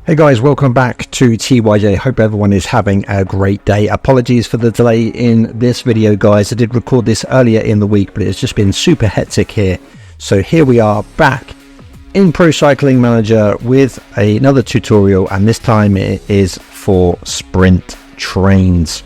Hey guys, welcome back to TYJ. Hope everyone is having a great day. Apologies for the delay in this video, guys. I did record this earlier in the week, but it's just been super hectic here. So here we are back in Pro Cycling Manager with another tutorial, and this time it is for sprint trains.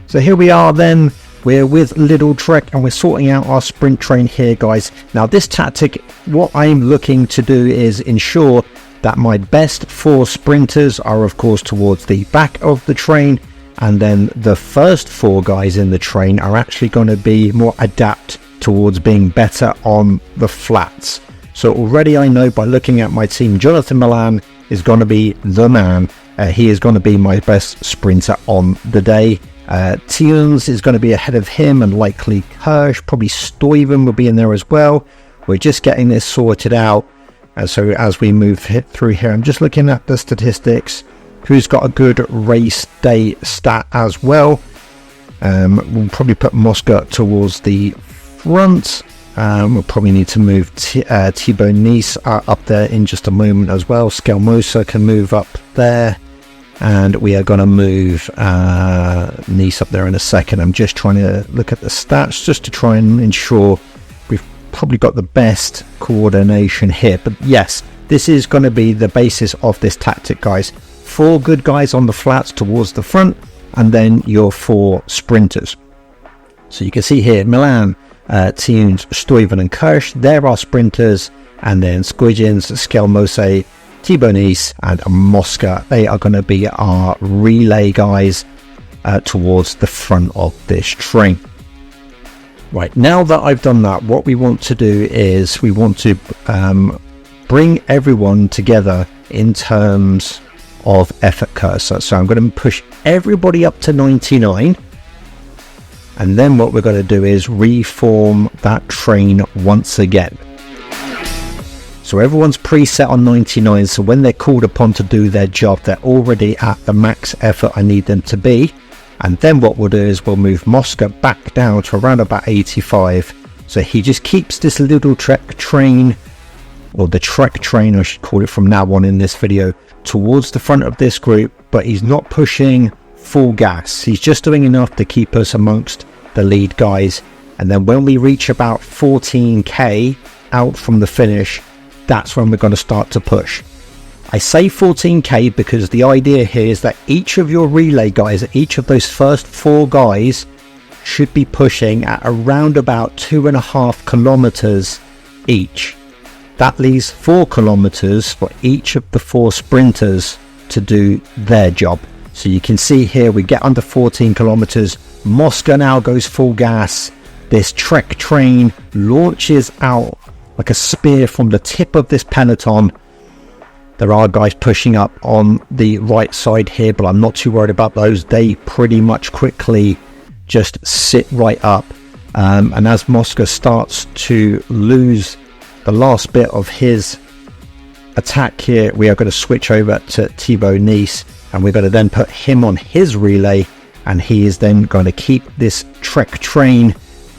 So here we are then. We're with Little Trek and we're sorting out our sprint train here, guys. Now this tactic, what I'm looking to do is ensure that my best 4 sprinters are of course towards the back of the train, and then the first 4 guys in the train are actually going to be more adapt towards being better on the flats. So already I know by looking at my team, Jonathan Milan is going to be the man. He is going to be my best sprinter on the day. Tielens is going to be ahead of him, and likely Kirsch, probably Stuyven will be in there as well. We're just getting this sorted out. So as we move through here, I'm just looking at the statistics. Who's got a good race day stat as well? We'll probably put Mosca towards the front. We'll probably need to move Thibaut Nice up there in just a moment as well. Skelmosa can move up there. And we are going to move Nice up there in a second. I'm just trying to look at the stats just to try and ensure we've probably got the best coordination here. But yes, this is going to be the basis of this tactic, guys. 4 good guys on the flats towards the front, and then your 4 sprinters. So you can see here, Milan, Tielens, Stuyven and Kirsch, they're our sprinters. And then Squidgens, Skelmose, Thibaut Nice and Mosca, they are going to be our relay guys towards the front of this train. Right, now that I've done that, what we want to do is we want to bring everyone together in terms of effort cursor. So I'm going to push everybody up to 99, and then what we're going to do is reform that train once again. So everyone's preset on 99, so when they're called upon to do their job, they're already at the max effort I need them to be. And then what we'll do is we'll move Mosca back down to around about 85. So he just keeps this Little Trek train, or the Trek train I should call it from now on in this video, towards the front of this group, but he's not pushing full gas. He's just doing enough to keep us amongst the lead guys. And then when we reach about 14k out from the finish, that's when we're going to start to push. I say 14k because the idea here is that each of your relay guys, each of those first 4 guys, should be pushing at around about 2.5 kilometers each. That leaves 4 kilometers for each of the 4 sprinters to do their job. So you can see here we get under 14 kilometers. Mosca now goes full gas. This Trek train launches out like a spear from the tip of this peloton. There are guys pushing up on the right side here, but I'm not too worried about those. They pretty much quickly just sit right up. And as Mosca starts to lose the last bit of his attack here, we are going to switch over to Thibaut Nice, and we're going to then put him on his relay, and he is then going to keep this Trek train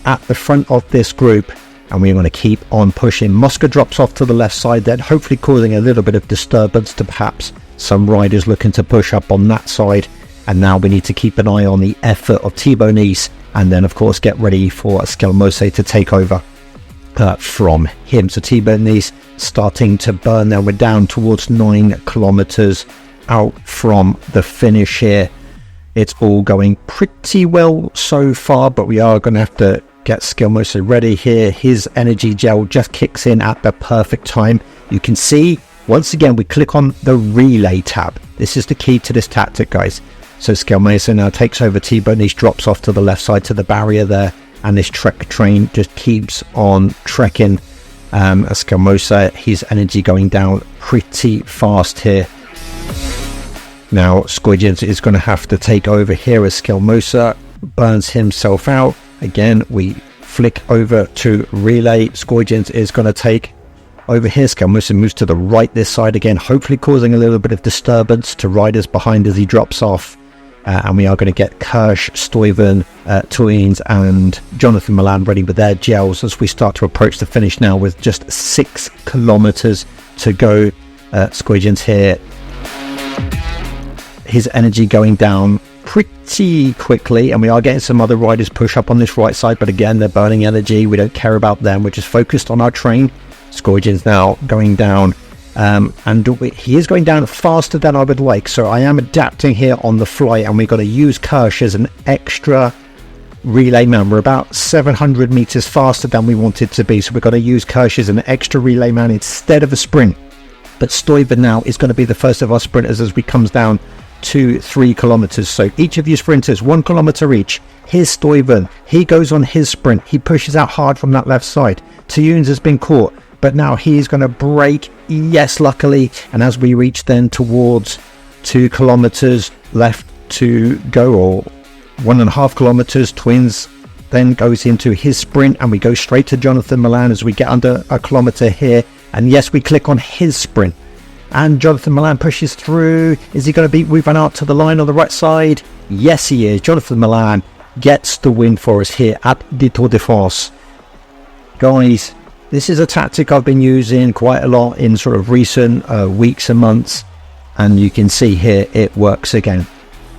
at the front of this group. And we're going to keep on pushing. Mosca drops off to the left side then, hopefully causing a little bit of disturbance to perhaps some riders looking to push up on that side. And now we need to keep an eye on the effort of Thibaut Nice, and then of course get ready for Skelmose to take over from him. So Thibaut Nice starting to burn. Now we're down towards 9 kilometers out from the finish here. It's all going pretty well so far, but we are going to have to get Skelmose ready here. His energy gel just kicks in at the perfect time. You can see once again we click on the relay tab. This is the key to this tactic, guys. So Skelmose now takes over. Thibaut Nice drops off to the left side to the barrier there, and this Trek train just keeps on trekking. Skelmose, his energy going down pretty fast here. Now Squidgens is going to have to take over here as Skelmose burns himself out. Again, we flick over to relay. Squidgens is going to take over here. Skelmose moves to the right this side again, hopefully causing a little bit of disturbance to riders behind as he drops off. And we are going to get Kirsch, Stuyven, Tielens and Jonathan Milan ready with their gels as we start to approach the finish now with just 6 kilometers to go. Squidgens here his energy going down pretty quickly, and we are getting some other riders push up on this right side, but again, they're burning energy. We don't care about them. We're just focused on our train. Scourgeon's now going down, and he is going down faster than I would like, so I am adapting here on the fly, and we've got to use Kirsch as an extra relay man. We're about 700 meters faster than we wanted to be, so we've got to use Kirsch as an extra relay man instead of a sprint. But Stuyven now is going to be the first of our sprinters as we comes down to 3 kilometers. So each of you sprinters 1 kilometer each. Here's Stuyven, he goes on his sprint, he pushes out hard from that left side. Teuns has been caught, but now he's going to break, yes, luckily. And as we reach then towards 2 kilometers left to go, or 1.5 kilometers, Twins then goes into his sprint, and we go straight to Jonathan Milan as we get under a kilometer here. And yes, we click on his sprint, and Jonathan Milan pushes through. Is he going to beat Wout van Aert to the line on the right side? Yes, he is. Jonathan Milan gets the win for us here at the Tour de France. Guys, this is a tactic I've been using quite a lot in sort of recent weeks and months, and you can see here it works again.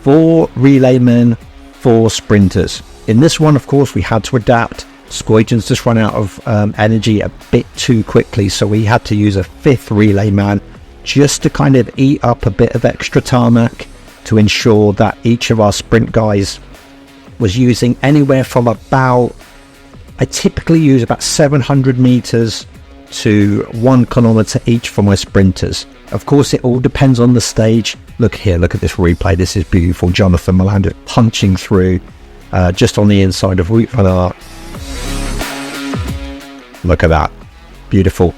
4 relay men, 4 sprinters. In this one, of course, we had to adapt. Scourgeon's just run out of energy a bit too quickly, so we had to use a 5th relay man just to kind of eat up a bit of extra tarmac to ensure that each of our sprint guys was using anywhere from about, I typically use about 700 meters to 1 kilometer each for my sprinters. Of course, it all depends on the stage. Look here, look at this replay. This is beautiful. Jonathan Milan punching through just on the inside of Wout van Aert. Look at that, beautiful.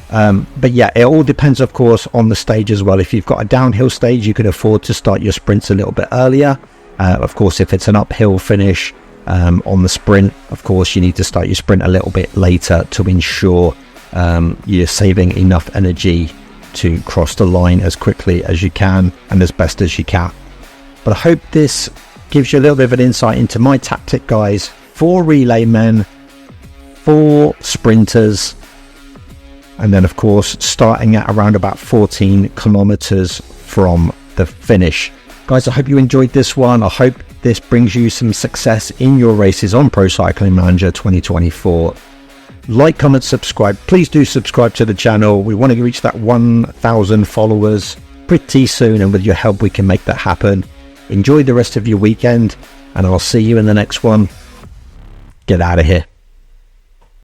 But yeah, it all depends, of course, on the stage as well. If you've got a downhill stage, you can afford to start your sprints a little bit earlier. Of course, if it's an uphill finish on the sprint, of course, you need to start your sprint a little bit later to ensure you're saving enough energy to cross the line as quickly as you can and as best as you can. But I hope this gives you a little bit of an insight into my tactic, guys. 4 relay men, 4 sprinters, and then of course starting at around about 14 kilometers from the finish. Guys, I hope you enjoyed this one. I hope this brings you some success in your races on Pro Cycling Manager 2024. Like, comment, subscribe. Please do subscribe to the channel. We want to reach that 1,000 followers pretty soon, and with your help we can make that happen. Enjoy the rest of your weekend, and I'll see you in the next one. Get out of here.